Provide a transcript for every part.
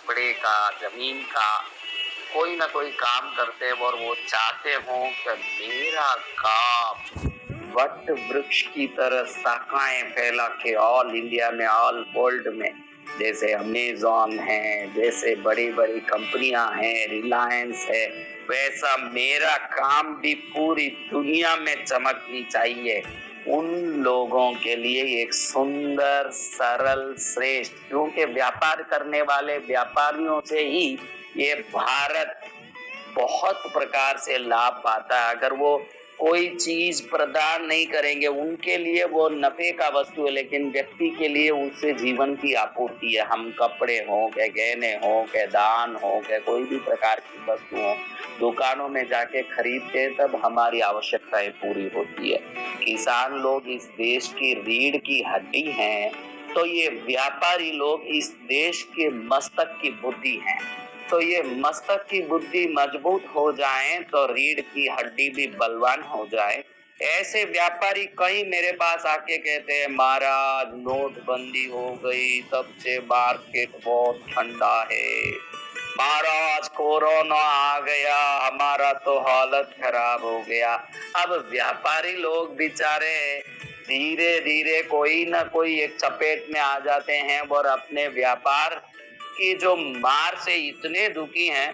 कपड़े का, जमीन का कोई ना कोई काम करते हैं और वो चाहते हो कि मेरा काम वट वृक्ष की तरह शाखाएं फैला के ऑल इंडिया में, ऑल वर्ल्ड में, जैसे अमेज़न है, जैसे बड़ी बड़ी कंपनियां हैं, रिलायंस है, वैसा मेरा काम भी पूरी दुनिया में चमकनी चाहिए। उन लोगों के लिए एक सुंदर, सरल, श्रेष्ठ, क्योंकि व्यापार करने वाले व्यापारियों से ही ये भारत बहुत प्रकार से लाभ पाता है। अगर वो कोई चीज प्रदान नहीं करेंगे, उनके लिए वो नफे का वस्तु है, लेकिन व्यक्ति के लिए उससे जीवन की आपूर्ति है। हम कपड़े हो के, गहने हो के, दान हो के, कोई भी प्रकार की वस्तु हो, दुकानों में जाके खरीदते तब हमारी आवश्यकताएं पूरी होती है। किसान लोग इस देश की रीढ़ की हड्डी हैं, तो ये व्यापारी लोग इस देश के मस्तक की बुद्धि हैं। तो ये मस्तक की बुद्धि मजबूत हो जाए तो रीढ़ की हड्डी भी बलवान हो जाए। ऐसे व्यापारी कई मेरे पास आके कहते हैं, महाराज नोटबंदी हो गई तब से मार्केट बहुत ठंडा है, महाराज कोरोना आ गया, हमारा तो हालत खराब हो गया। अब व्यापारी लोग बेचारे धीरे धीरे कोई ना कोई एक चपेट में आ जाते हैं और अपने व्यापार की जो मार से इतने दुखी हैं।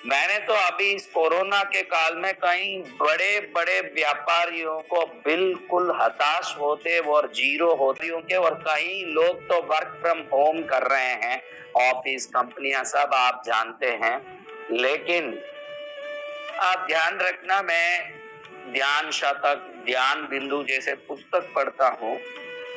मैंने तो अभी इस कोरोना के काल में कई बड़े बड़े व्यापारियों को बिल्कुल हताश होते और जीरो होते होंगे, और कई लोग तो वर्क फ्रॉम होम कर रहे हैं, ऑफिस, कंपनियां, सब आप जानते हैं। लेकिन आप ध्यान रखना, मैं ध्यान शतक, ध्यान बिंदु जैसे पुस्तक पढ़ता हूँ,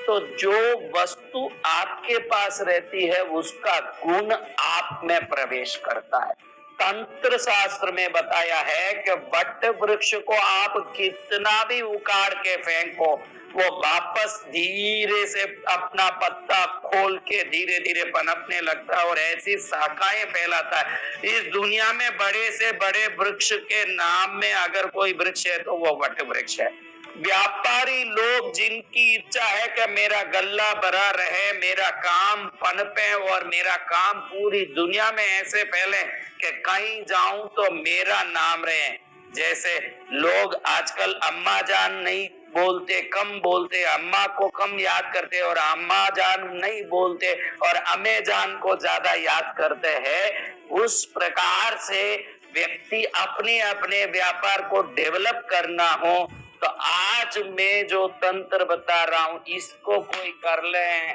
तो जो वस्तु आपके पास रहती है उसका गुण आप में प्रवेश करता है। तंत्र शास्त्र में बताया है कि वट वृक्ष को आप कितना भी उखाड़ के फेंको, वो वापस धीरे से अपना पत्ता खोल के धीरे धीरे पनपने लगता है और ऐसी शाखाएं फैलाता है। इस दुनिया में बड़े से बड़े वृक्ष के नाम में अगर कोई वृक्ष है तो वो वट वृक्ष है। व्यापारी लोग जिनकी इच्छा है कि मेरा गल्ला भरा रहे, मेरा काम पनपे और मेरा काम पूरी दुनिया में ऐसे फैले कि कहीं जाऊं तो मेरा नाम रहे। जैसे लोग आजकल अम्मा जान नहीं बोलते, कम बोलते, अम्मा को कम याद करते और अम्मा जान नहीं बोलते और अम्मे जान को ज्यादा याद करते हैं। उस प्रकार से व्यक्ति अपने अपने व्यापार को डेवलप करना हो तो आज मैं जो तंत्र बता रहा हूं इसको कोई कर ले,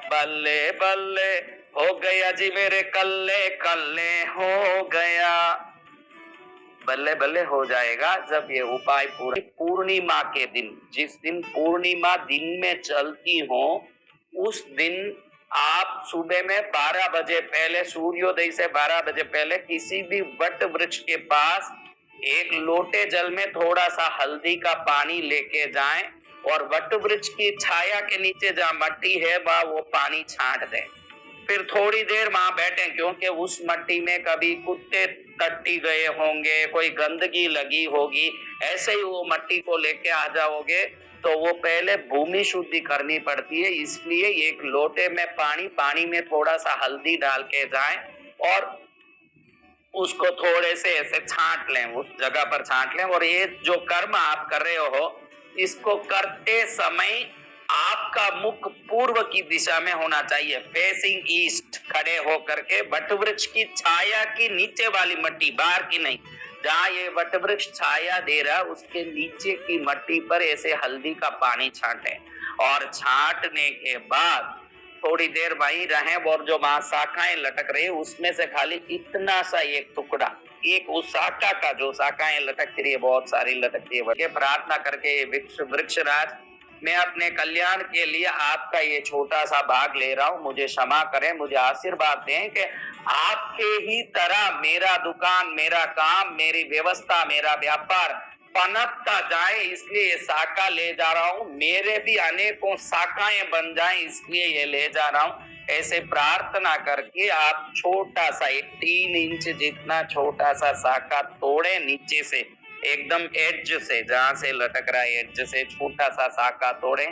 बल्ले बल्ले हो गया जी मेरे कल्ले कल्ले हो गया। बल्ले बल्ले हो जाएगा जब ये उपाय पूर्णिमा के दिन, जिस दिन पूर्णिमा दिन में चलती हो, उस दिन आप सुबह में 12 बजे पहले, सूर्योदय से 12 बजे पहले किसी भी वट वृक्ष के पास एक लोटे जल में थोड़ा सा हल्दी का पानी लेके जाएं और वट वृक्ष की छाया के नीचे जहाँ मट्टी है वहाँ वो पानी छांट दें। फिर थोड़ी देर वहां बैठे, क्योंकि उस मट्टी में कभी कुत्ते टट्टी गए होंगे, कोई गंदगी लगी होगी, ऐसे ही वो मट्टी को लेके आ जाओगे तो वो पहले भूमि शुद्धि करनी पड़ती है। इसलिए एक लोटे में पानी में थोड़ा सा हल्दी डाल के जाएं और उसको थोड़े से ऐसे छांट लें, उस जगह पर छांट लें। और ये जो कर्म आप कर रहे हो, इसको करते समय आपका मुख पूर्व की दिशा में होना चाहिए, फेसिंग ईस्ट, खड़े होकर के वट वृक्ष की छाया की नीचे वाली मट्टी, बाहर की नहीं, जहाँ ये वट वृक्ष छाया दे रहा उसके नीचे की मट्टी पर ऐसे हल्दी का पानी छांटे और छांटने के बाद थोड़ी देर वहीं रहें और जो वहां शाखाएं लटक रही है उसमें से खाली इतना सा एक टुकड़ा, एक उस शाखा का, जो शाखाएं लटकती रही है, बहुत सारी लटकती है, प्रार्थना करके वृक्ष राज, मैं अपने कल्याण के लिए आपका ये छोटा सा भाग ले रहा हूँ, मुझे क्षमा करें, मुझे आशीर्वाद दें कि आपके ही तरह मेरा दुकान, मेरा काम, मेरी व्यवस्था, मेरा व्यापार पनपता जाए, इसलिए ये शाखा ले जा रहा हूँ, मेरे भी अनेकों शाखाएं बन जाएं, इसलिए ये ले जा रहा हूँ। ऐसे प्रार्थना करके आप छोटा सा, एक 3 इंच जितना छोटा सा शाखा तोड़े, नीचे से एकदम एड्ज से, जहां से लटक रहा है एड्ज से छोटा सा शाखा तोड़े,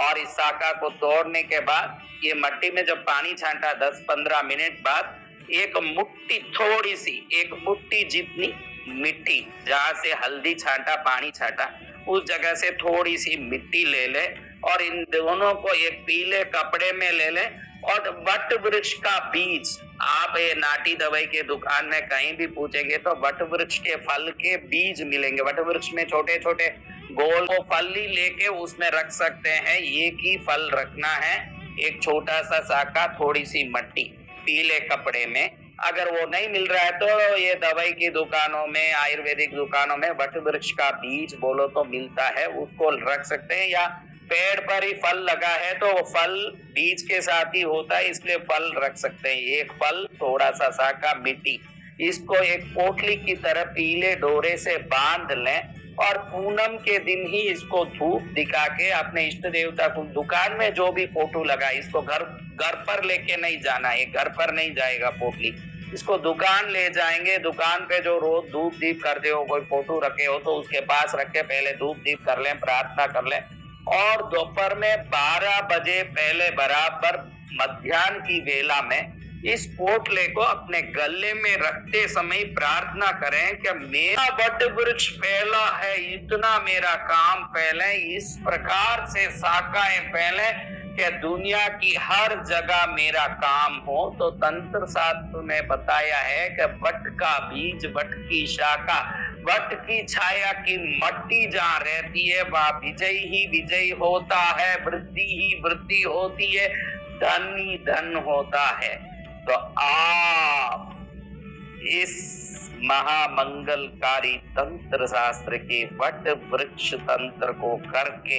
और इस शाखा को तोड़ने के बाद ये मट्टी में जब पानी छांटा 10-15 मिनट बाद एक मुट्ठी, थोड़ी सी एक मुट्ठी जितनी मिट्टी, जहाँ से हल्दी छांटा, पानी छांटा, उस जगह से थोड़ी सी मिट्टी ले ले और इन दोनों को एक पीले कपड़े में ले ले और वट वृक्ष का बीज, आप ये नाटी दवाई के दुकान में कहीं भी पूछेंगे तो वट वृक्ष के फल के बीज मिलेंगे। वट वृक्ष में छोटे छोटे गोल को फली लेके उसमें रख सकते हैं, एक ही फल रखना है, एक छोटा सा शाखा, थोड़ी सी मट्टी, पीले कपड़े में। अगर वो नहीं मिल रहा है तो ये दवाई की दुकानों में, आयुर्वेदिक दुकानों में वट वृक्ष का बीज बोलो तो मिलता है, उसको रख सकते हैं। या पेड़ पर ही फल लगा है तो वो फल बीज के साथ ही होता है, इसलिए फल रख सकते हैं। एक फल, थोड़ा सा शाखा, मिट्टी, इसको एक पोटली की तरह पीले डोरे से बांध लें और पूनम के दिन ही इसको धूप दिखा के अपने इष्ट देवता को, दुकान में जो भी फोटो लगा, इसको घर पर लेके नहीं जाना है, घर पर नहीं जाएगा पोटली, इसको दुकान ले जाएंगे। दुकान पे जो रोज धूप दीप करते हो, कोई फोटो रखे हो तो उसके पास रख के पहले धूप दीप कर लें, प्रार्थना कर लें और दोपहर में 12 बजे पहले बराबर मध्याह्न की वेला में इस पोटले को अपने गले में रखते समय प्रार्थना करें कि मेरा वट वृक्ष फैला है, इतना मेरा काम फैले, इस प्रकार से शाखाएं फैले कि दुनिया की हर जगह मेरा काम हो। तो तंत्र शास्त्र में बताया है कि वट का बीज, वट की शाखा, वट की छाया की मट्टी जहाँ रहती है वह विजय ही विजय होता है, वृद्धि ही वृद्धि होती है, धन ही धन होता है। तो आप इस महामंगलकारी तंत्र शास्त्र के वट वृक्ष तंत्र को करके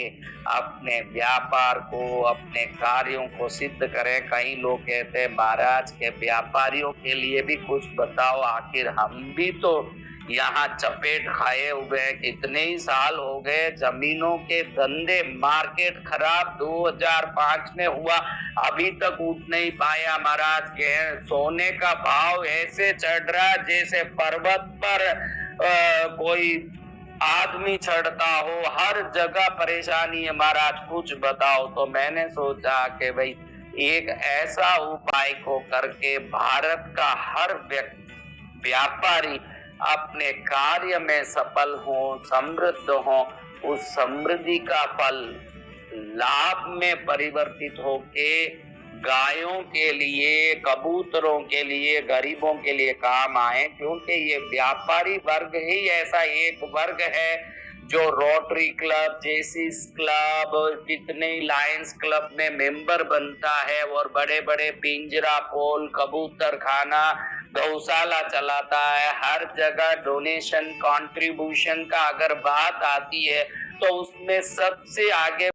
अपने व्यापार को, अपने कार्यों को सिद्ध करें। कई लोग कहते हैं महाराज के व्यापारियों के लिए भी कुछ बताओ, आखिर हम भी तो यहाँ चपेट खाए हुए हैं, कितने ही साल हो गए, जमीनों के धंधे, मार्केट खराब 2005 में हुआ, अभी तक उठ नहीं पाया महाराज के। सोने का भाव ऐसे चढ़ रहा जैसे पर्वत पर कोई आदमी चढ़ता हो, हर जगह परेशानी है महाराज, कुछ बताओ। तो मैंने सोचा कि भाई एक ऐसा उपाय को करके भारत का हर व्यापारी अपने कार्य में सफल हो, समृद्ध हो, उस समृद्धि का फल लाभ में परिवर्तित होके गायों के लिए, कबूतरों के लिए, गरीबों के लिए काम आए। क्योंकि ये व्यापारी वर्ग ही ऐसा एक वर्ग है जो रोटरी क्लब, जेसीस क्लब, कितने लायंस क्लब में मेंबर बनता है और बड़े बड़े पिंजरा पोल, कबूतर खाना, गौशाला चलाता है। हर जगह डोनेशन, कंट्रीब्यूशन का अगर बात आती है तो उसमें सबसे आगे